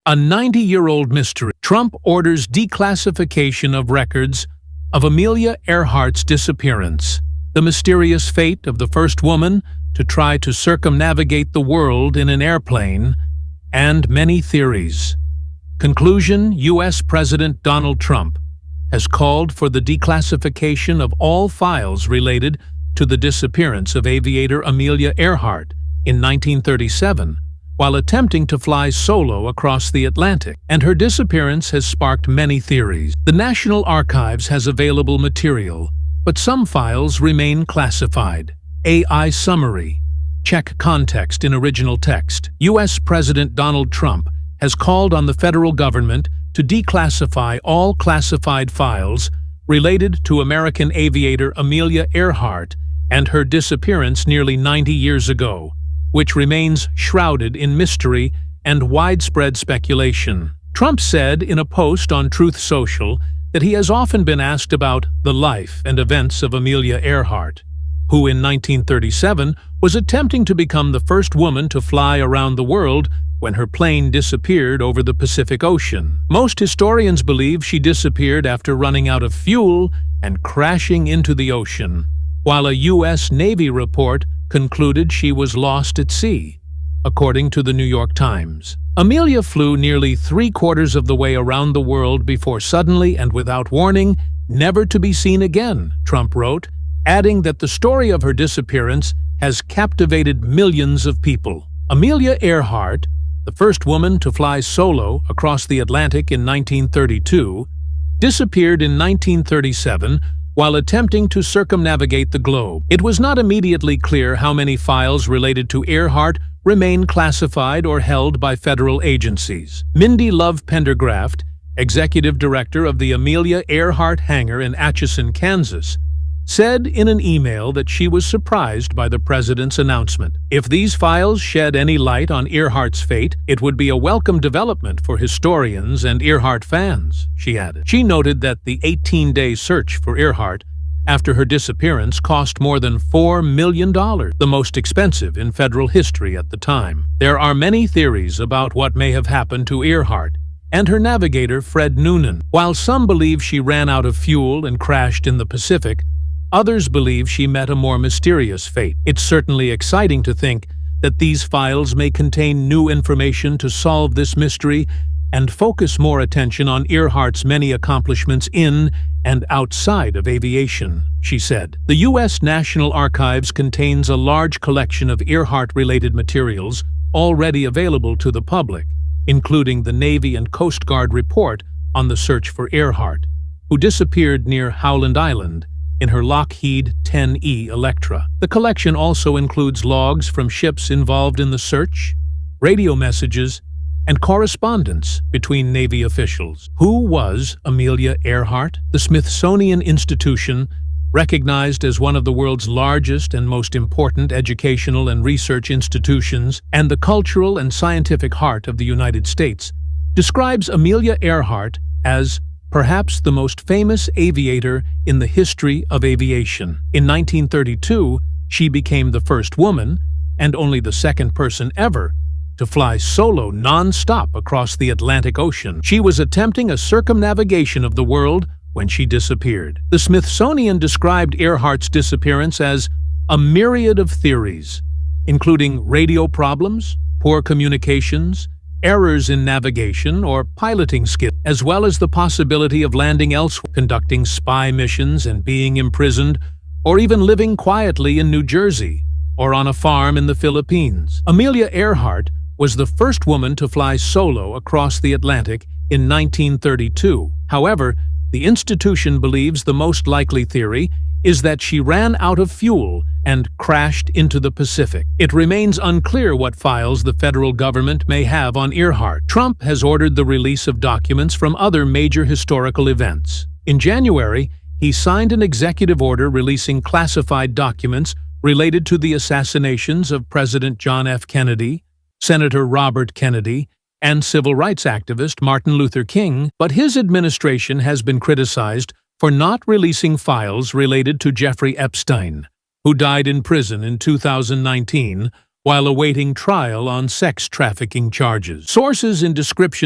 A 90-year-old mystery. Trump orders declassification of records of Amelia Earhart's disappearance. The mysterious fate of the first woman to try to circumnavigate the world in an airplane, and many theories. Conclusion: U.S. President Donald Trump has called for the declassification of all files related to the disappearance of aviator Amelia Earhart in 1937, while attempting to fly solo across the Atlantic, and her disappearance has sparked many theories. The National Archives has available material, but some files remain classified. AI summary. Check context in original text. U.S. President Donald Trump has called on the federal government to declassify all classified files related to American aviator Amelia Earhart and her disappearance nearly 90 years ago, which remains shrouded in mystery and widespread speculation. Trump said in a post on Truth Social that he has often been asked about the life and events of Amelia Earhart, who in 1937 was attempting to become the first woman to fly around the world when her plane disappeared over the Pacific Ocean. Most historians believe she disappeared after running out of fuel and crashing into the ocean, while a U.S. Navy report concluded she was lost at sea, according to the New York Times. Amelia flew nearly three-quarters of the way around the world before suddenly and without warning, never to be seen again, Trump wrote, adding that the story of her disappearance has captivated millions of people. Amelia Earhart, the first woman to fly solo across the Atlantic in 1932, disappeared in 1937 while attempting to circumnavigate the globe. It was not immediately clear how many files related to Earhart remain classified or held by federal agencies. Mindy Love Pendergraft, executive director of the Amelia Earhart hangar in Atchison, Kansas, said in an email that she was surprised by the president's announcement. If these files shed any light on Earhart's fate, it would be a welcome development for historians and Earhart fans, she added. She noted that the 18-day search for Earhart after her disappearance cost more than $4 million, the most expensive in federal history at the time. There are many theories about what may have happened to Earhart and her navigator Fred Noonan. While some believe she ran out of fuel and crashed in the Pacific, others believe she met a more mysterious fate. It's certainly exciting to think that these files may contain new information to solve this mystery and focus more attention on Earhart's many accomplishments in and outside of aviation, she said. The U.S. National Archives contains a large collection of Earhart-related materials already available to the public, including the Navy and Coast Guard report on the search for Earhart, who disappeared near Howland Island in her Lockheed 10E Electra. The collection also includes logs from ships involved in the search, radio messages, and correspondence between Navy officials. Who was Amelia Earhart? The Smithsonian Institution, recognized as one of the world's largest and most important educational and research institutions and the cultural and scientific heart of the United States, describes Amelia Earhart as perhaps the most famous aviator in the history of aviation. In 1932, she became the first woman, and only the second person ever, to fly solo non-stop across the Atlantic Ocean. She was attempting a circumnavigation of the world when she disappeared. The Smithsonian described Earhart's disappearance as a myriad of theories, including radio problems, poor communications, errors in navigation or piloting skills, as well as the possibility of landing elsewhere, conducting spy missions and being imprisoned, or even living quietly in New Jersey or on a farm in the Philippines. Amelia Earhart was the first woman to fly solo across the Atlantic in 1932. However, the institution believes the most likely theory is that she ran out of fuel and crashed into the Pacific. It remains unclear what files the federal government may have on Earhart. Trump has ordered the release of documents from other major historical events. In January, he signed an executive order releasing classified documents related to the assassinations of President John F. Kennedy, Senator Robert Kennedy, and civil rights activist Martin Luther King, but his administration has been criticized for not releasing files related to Jeffrey Epstein, who died in prison in 2019 while awaiting trial on sex trafficking charges. Sources in description